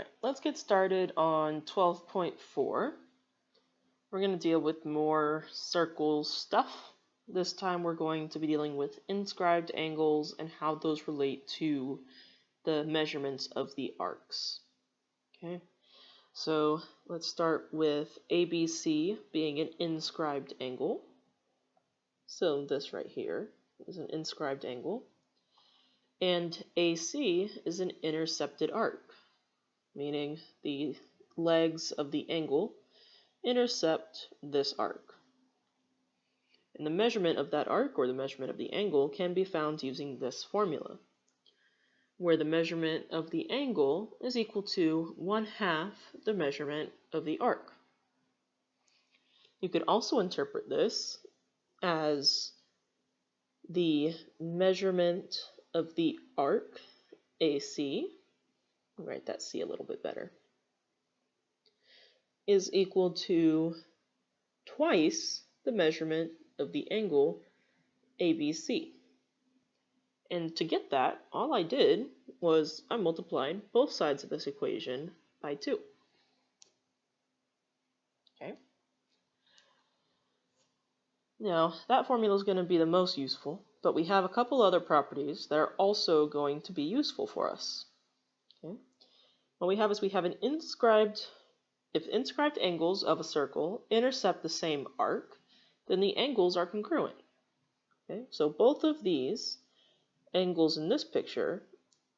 Alright, let's get started on 12.4. We're going to deal with more circle stuff. This time we're going to be dealing with inscribed angles and how those relate to the measurements of the arcs. Okay, so let's start with ABC being an inscribed angle. So this right here is an inscribed angle. And AC is an intercepted arc, meaning the legs of the angle intercept this arc. And the measurement of that arc, or the measurement of the angle, can be found using this formula, where the measurement of the angle is equal to 1/2 the measurement of the arc. You could also interpret this as the measurement of the arc, AC, I'll write that C a little bit better, is equal to twice the measurement of the angle ABC. And to get that, all I did was I multiplied both sides of this equation by 2. Okay. Now, that formula is going to be the most useful, but we have a couple other properties that are also going to be useful for us. Okay. What we have is we have if inscribed angles of a circle intercept the same arc, then the angles are congruent. Okay, so both of these angles in this picture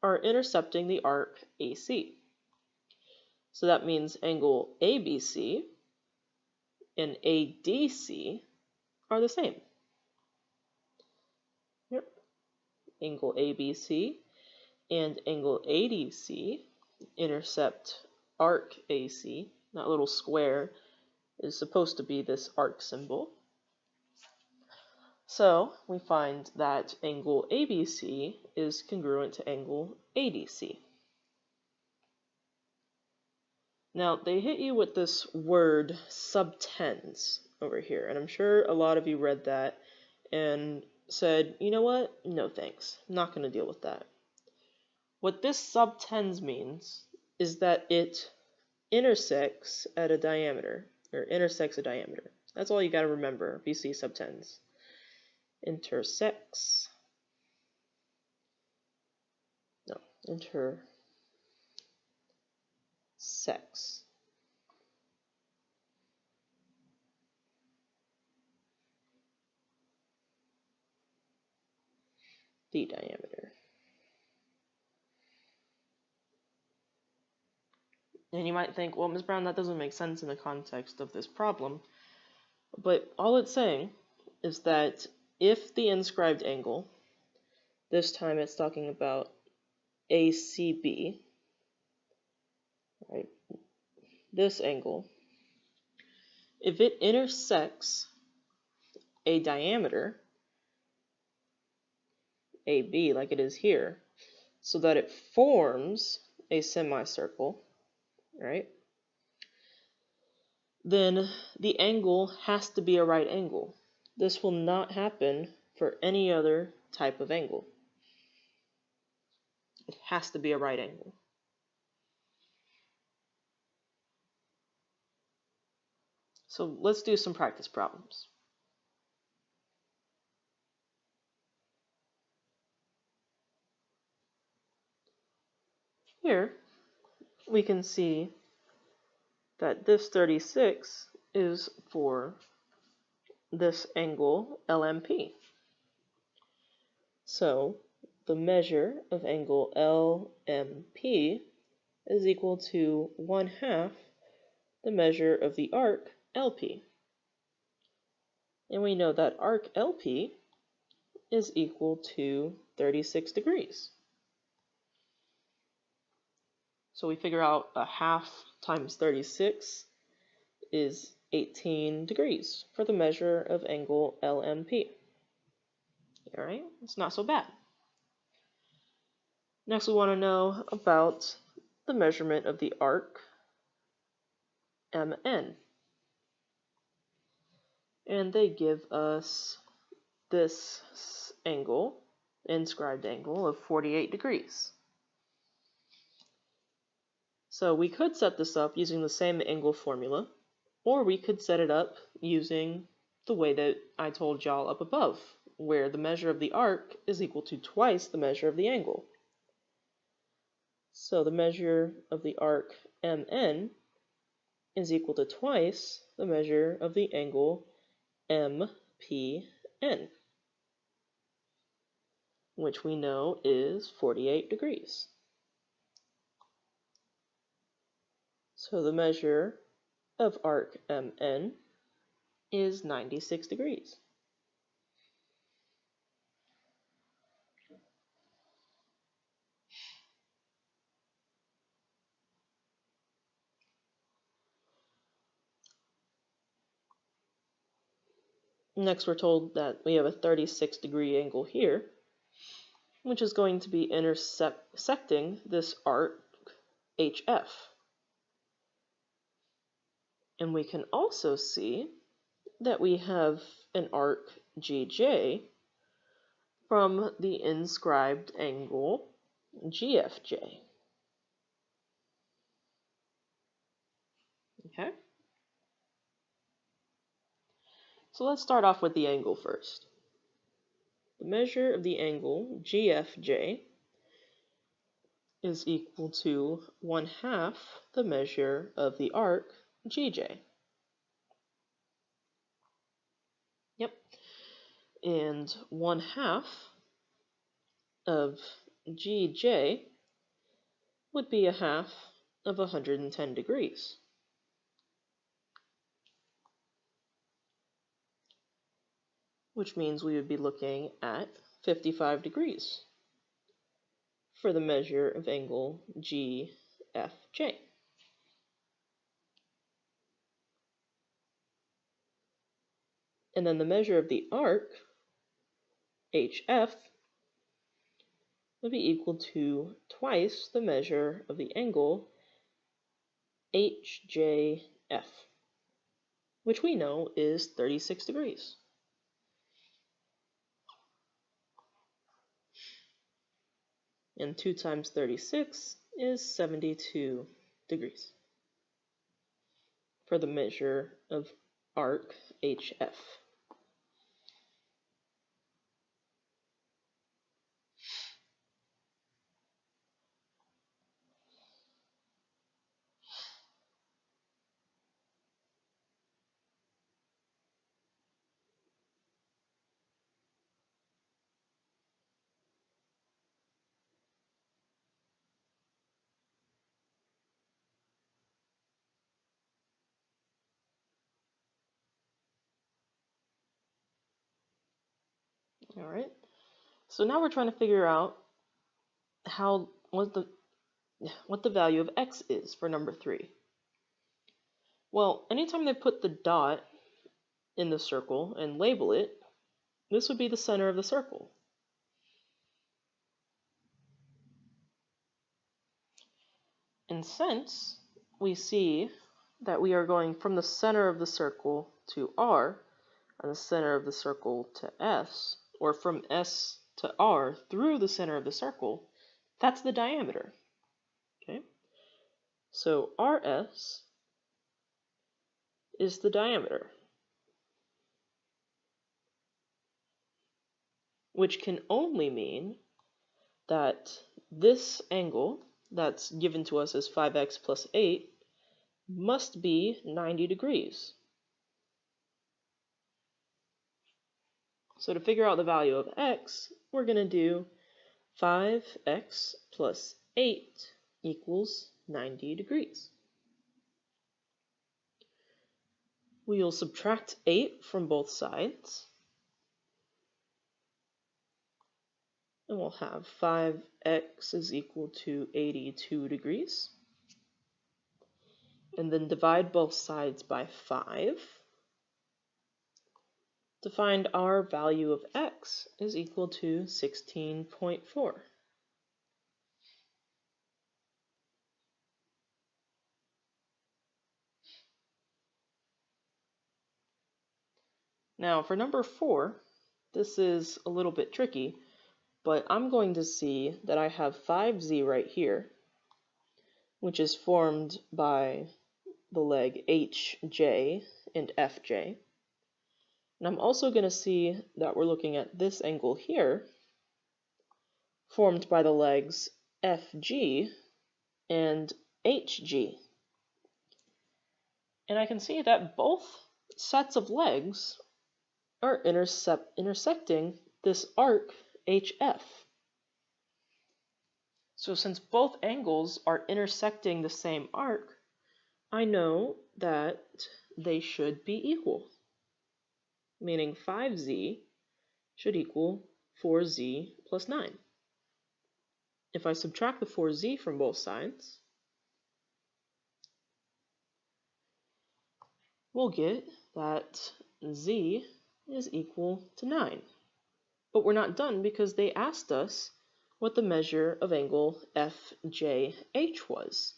are intercepting the arc AC. So that means angle ABC and ADC are the same. Yep. Angle ABC and angle ADC intercept arc AC. That little square is supposed to be this arc symbol. So we find that angle ABC is congruent to angle ADC. Now, they hit you with this word subtends over here, and I'm sure a lot of you read that and said, you know what? No thanks. I'm not going to deal with that. What this subtends means is that it intersects at a diameter, or intersects a diameter. That's all you got to remember if you see subtends. Intersects. No, intersects. The diameter. And you might think, well, Ms. Brown, that doesn't make sense in the context of this problem. But all it's saying is that if the inscribed angle, this time it's talking about ACB, right? This angle, if it intersects a diameter, AB, like it is here, so that it forms a semicircle, right? Then the angle has to be a right angle. This will not happen for any other type of angle. It has to be a right angle. So let's do some practice problems. Here we can see that this 36 is for this angle LMP. So the measure of angle LMP is equal to 1/2 the measure of the arc LP. And we know that arc LP is equal to 36 degrees. So we figure out 1/2 times 36 is 18 degrees for the measure of angle LMP. All right, it's not so bad. Next, we want to know about the measurement of the arc MN. And they give us this angle, inscribed angle, of 48 degrees. So we could set this up using the same angle formula, or we could set it up using the way that I told y'all up above, where the measure of the arc is equal to twice the measure of the angle. So the measure of the arc MN is equal to twice the measure of the angle MPN, which we know is 48 degrees. So the measure of arc MN is 96 degrees. Next, we're told that we have a 36-degree angle here, which is going to be intersecting this arc HF. And we can also see that we have an arc GJ from the inscribed angle GFJ. Okay? So let's start off with the angle first. The measure of the angle GFJ is equal to 1/2 the measure of the arc GJ. Yep. And 1/2 of GJ would be 1/2 of 110 degrees. Which means we would be looking at 55 degrees for the measure of angle GFJ. And then the measure of the arc HF would be equal to twice the measure of the angle HJF, which we know is 36 degrees. And 2 times 36 is 72 degrees for the measure of arc HF. All right. So now we're trying to figure out what the value of x is for number 3. Well, anytime they put the dot in the circle and label it, this would be the center of the circle. And since we see that we are going from the center of the circle to R, and the center of the circle to S, or from S to R through the center of the circle, that's the diameter. Okay? So RS is the diameter, which can only mean that this angle that's given to us as 5x plus 8 must be 90 degrees. So to figure out the value of x, we're going to do 5x plus 8 equals 90 degrees. We'll subtract 8 from both sides, and we'll have 5x is equal to 82 degrees. And then divide both sides by 5 to find our value of x is equal to 16.4. Now for number 4, this is a little bit tricky, but I'm going to see that I have 5z right here, which is formed by the leg HJ and FJ. And I'm also going to see that we're looking at this angle here, formed by the legs FG and HG. And I can see that both sets of legs are intersecting this arc HF. So since both angles are intersecting the same arc, I know that they should be equal, meaning 5z should equal 4z plus 9. If I subtract the 4z from both sides, we'll get that z is equal to 9. But we're not done because they asked us what the measure of angle FJH was.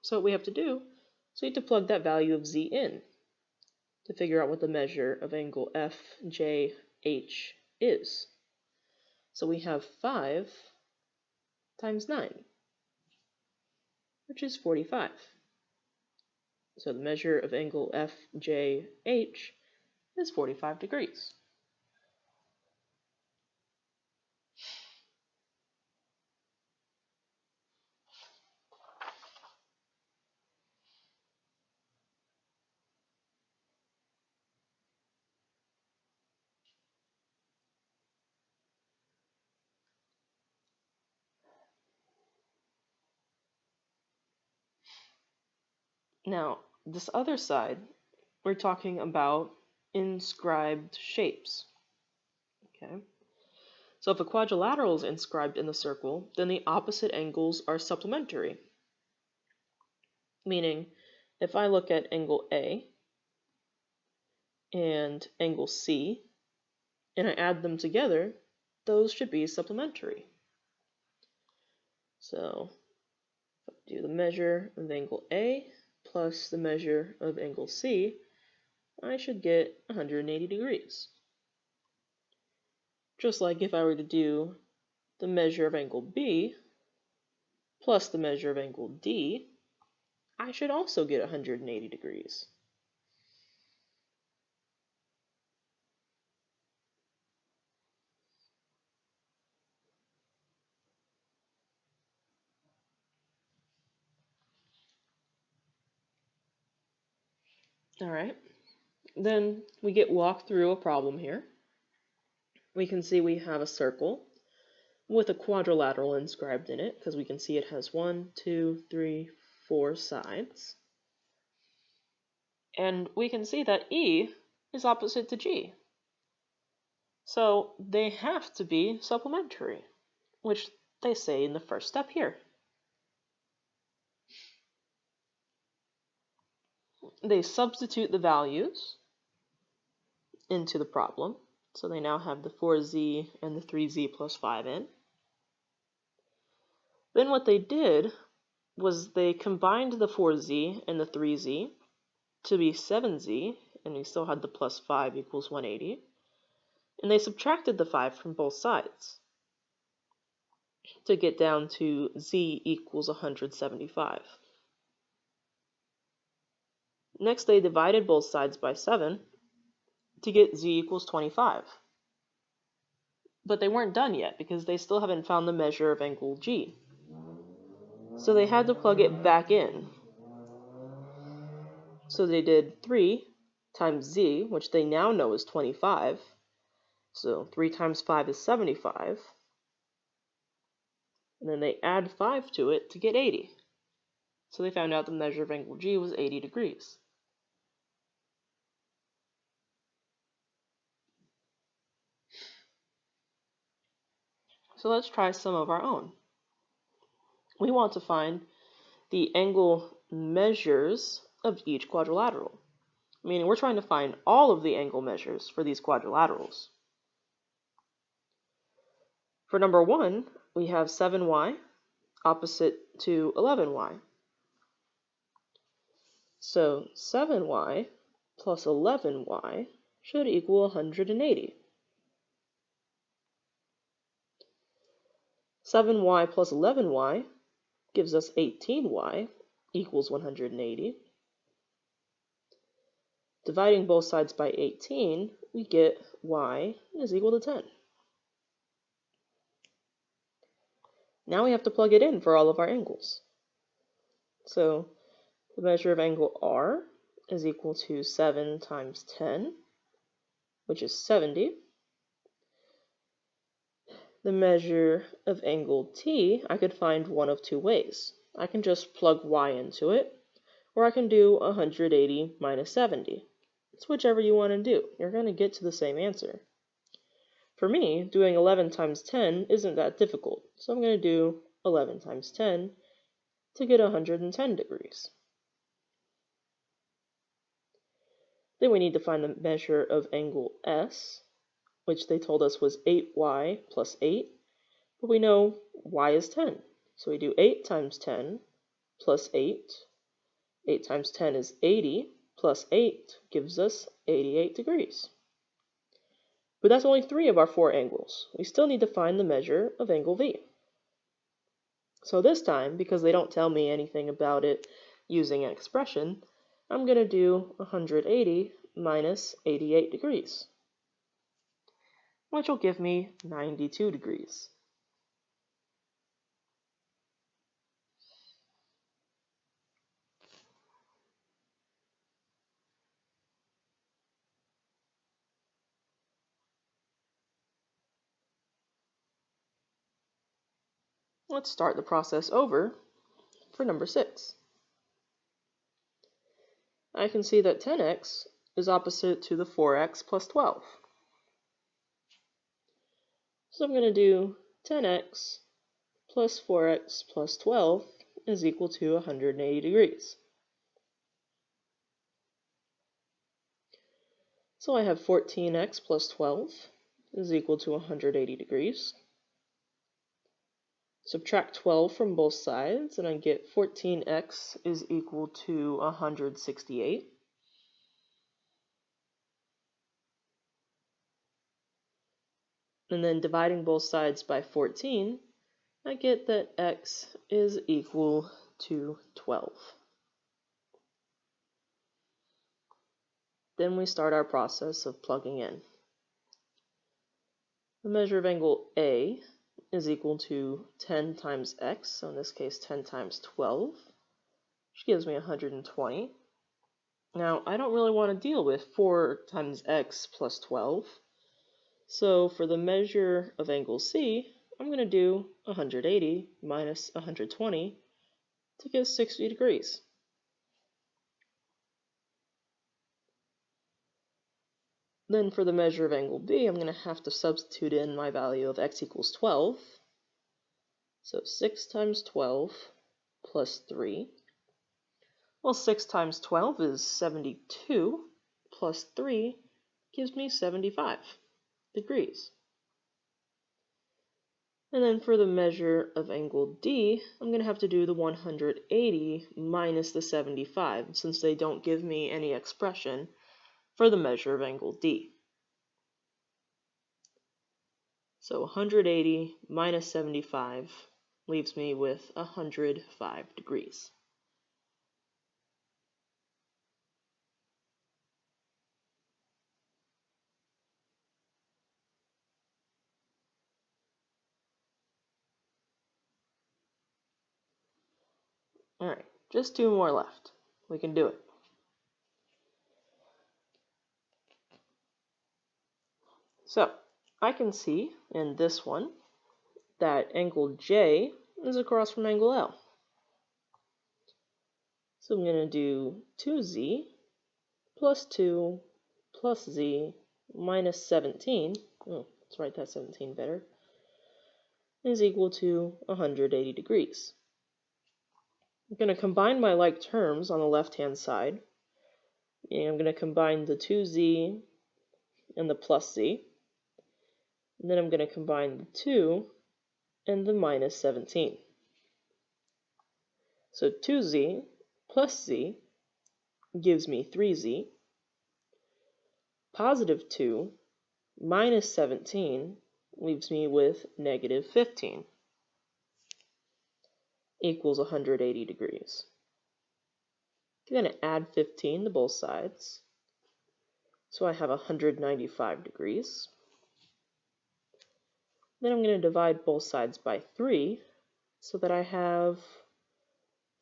So what we have to do is we have to plug that value of z in to figure out what the measure of angle FJH is. So we have 5 times 9, which is 45. So the measure of angle FJH is 45 degrees. Now, this other side, we're talking about inscribed shapes. Okay. So if a quadrilateral is inscribed in the circle, then the opposite angles are supplementary. Meaning, if I look at angle A and angle C, and I add them together, those should be supplementary. So, if I do the measure of angle A plus the measure of angle C, I should get 180 degrees. Just like if I were to do the measure of angle B plus the measure of angle D, I should also get 180 degrees. All right, then we get walked through a problem here. We can see we have a circle with a quadrilateral inscribed in it, because we can see it has 1, 2, 3, 4 sides. And we can see that E is opposite to G. So they have to be supplementary, which they say in the first step here. They substitute the values into the problem. So they now have the 4z and the 3z plus 5 in. Then what they did was they combined the 4z and the 3z to be 7z, and we still had the plus 5 equals 180. And they subtracted the 5 from both sides to get down to z equals 175. Next, they divided both sides by 7 to get z equals 25. But they weren't done yet because they still haven't found the measure of angle G. So they had to plug it back in. So they did 3 times z, which they now know is 25. So 3 times 5 is 75. And then they add 5 to it to get 80. So they found out the measure of angle G was 80 degrees. So let's try some of our own. We want to find the angle measures of each quadrilateral. Meaning we're trying to find all of the angle measures for these quadrilaterals. For number 1, we have 7y opposite to 11y. So 7y plus 11y should equal 180. 7y plus 11y gives us 18y equals 180. Dividing both sides by 18, we get y is equal to 10. Now we have to plug it in for all of our angles. So the measure of angle R is equal to 7 times 10, which is 70. The measure of angle T, I could find one of two ways. I can just plug y into it, or I can do 180 minus 70. It's whichever you want to do. You're going to get to the same answer. For me, doing 11 times 10 isn't that difficult, so I'm going to do 11 times 10 to get 110 degrees. Then we need to find the measure of angle S, which they told us was 8y plus 8, but we know y is 10. So we do 8 times 10 plus 8. 8 times 10 is 80, plus 8 gives us 88 degrees. But that's only 3 of our 4 angles. We still need to find the measure of angle V. So this time, because they don't tell me anything about it using an expression, I'm going to do 180 minus 88 degrees, which will give me 92 degrees. Let's start the process over for number 6. I can see that 10x is opposite to the 4x plus 12. So I'm going to do 10x plus 4x plus 12 is equal to 180 degrees. So I have 14x plus 12 is equal to 180 degrees. Subtract 12 from both sides, and I get 14x is equal to 168. And then dividing both sides by 14, I get that x is equal to 12. Then we start our process of plugging in. The measure of angle A is equal to 10 times x, so in this case 10 times 12, which gives me 120. Now, I don't really want to deal with 4 times x plus 12, so for the measure of angle C, I'm going to do 180 minus 120 to get 60 degrees. Then for the measure of angle B, I'm going to have to substitute in my value of x equals 12. So 6 times 12 plus 3. Well, 6 times 12 is 72, plus 3 gives me 75 degrees. And then for the measure of angle D, I'm going to have to do the 180 minus the 75, since they don't give me any expression for the measure of angle D. So 180 minus 75 leaves me with 105 degrees. Alright, just 2 more left. We can do it. So, I can see in this one that angle J is across from angle L. So I'm going to do 2z plus 2 plus z minus 17, let's write that 17 better, is equal to 180 degrees. I'm going to combine my like terms on the left-hand side. And I'm going to combine the 2z and the plus z. And then I'm going to combine the 2 and the minus 17. So 2z plus z gives me 3z. Positive 2 minus 17 leaves me with negative 15. equals 180 degrees. I'm going to add 15 to both sides. So I have 195 degrees. Then I'm going to divide both sides by 3 so that I have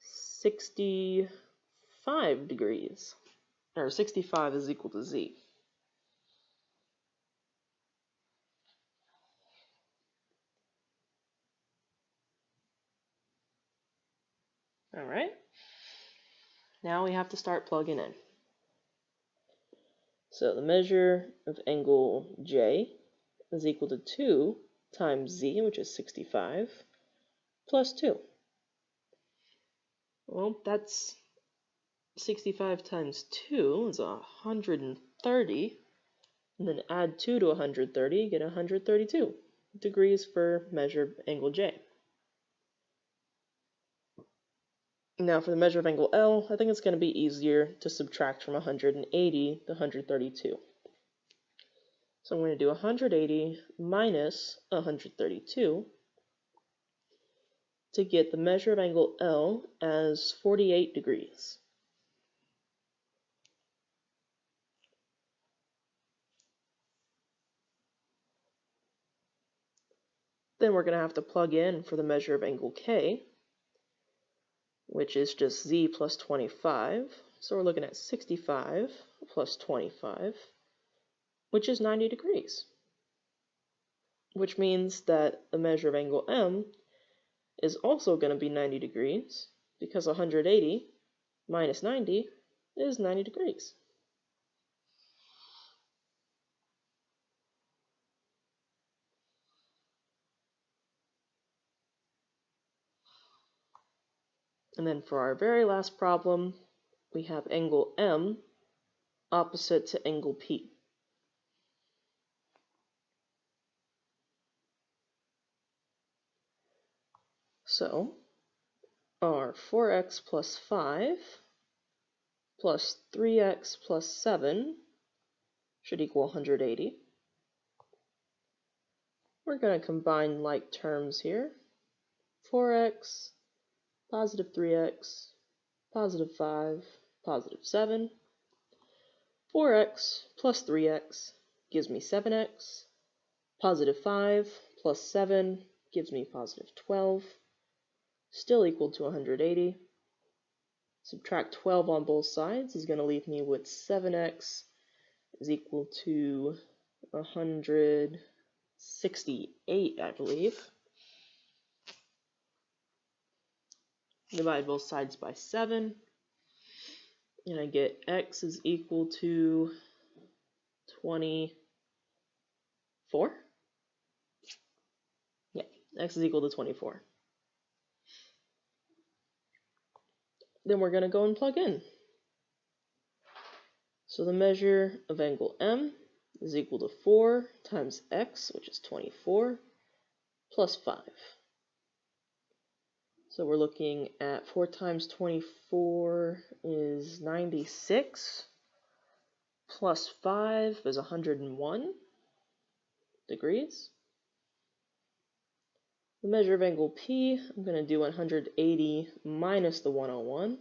65 degrees. Or 65 is equal to z. Alright. Now we have to start plugging in. So the measure of angle J is equal to 2 times z, which is 65, plus 2. Well, that's 65 times 2 is 130, and then add 2 to 130, you get 132 degrees for measure of angle J. Now for the measure of angle L, I think it's going to be easier to subtract from 180 to 132. So I'm going to do 180 minus 132 to get the measure of angle L as 48 degrees. Then we're going to have to plug in for the measure of angle K, which is just z plus 25. So we're looking at 65 plus 25, which is 90 degrees. Which means that the measure of angle M is also going to be 90 degrees, because 180 minus 90 is 90 degrees. And then for our very last problem, we have angle M opposite to angle P. So our 4x plus 5 plus 3x plus 7 should equal 180. We're going to combine like terms here. 4x, positive 3x, positive 5, positive 7. 4x plus 3x gives me 7x. Positive 5 plus 7 gives me positive 12. Still equal to 180. Subtract 12 on both sides is going to leave me with 7x is equal to 168, I believe. Divide both sides by 7, and I get x is equal to 24. Yeah, x is equal to 24. Then we're going to go and plug in. So the measure of angle M is equal to 4 times x, which is 24, plus 5. So we're looking at 4 times 24 is 96, plus 5 is 101 degrees. The measure of angle P, I'm going to do 180 minus the 101,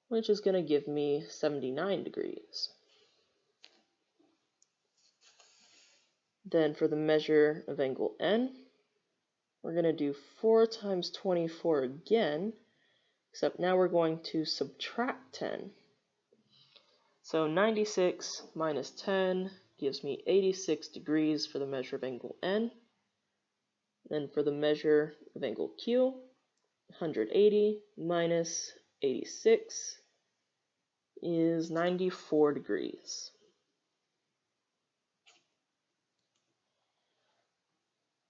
which is going to give me 79 degrees. Then for the measure of angle N, we're going to do 4 times 24 again, except now we're going to subtract 10. So 96 minus 10 gives me 86 degrees for the measure of angle N. Then for the measure of angle Q, 180 minus 86 is 94 degrees.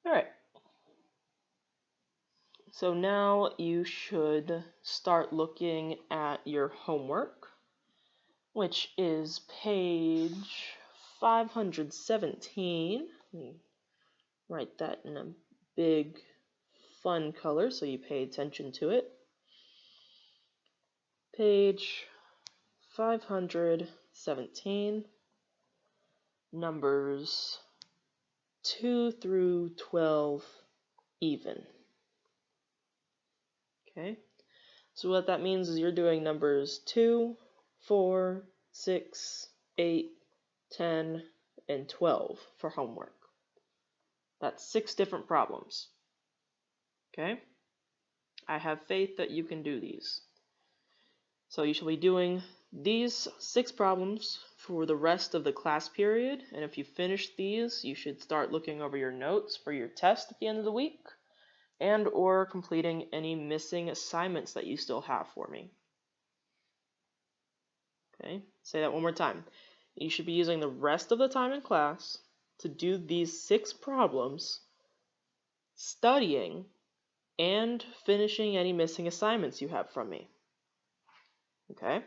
All right. So now you should start looking at your homework, which is page 517. Let me write that in a big fun color so you pay attention to it. Page 517, numbers 2 through 12 even. Okay, so what that means is you're doing numbers 2, 4, 6, 8, 10, and 12 for homework. That's 6 different problems. Okay? I have faith that you can do these. So you shall be doing these 6 problems for the rest of the class period, and if you finish these, you should start looking over your notes for your test at the end of the week, and or completing any missing assignments that you still have for me. Okay, say that one more time. You should be using the rest of the time in class to do these 6 problems, studying, and finishing any missing assignments you have from me. Okay?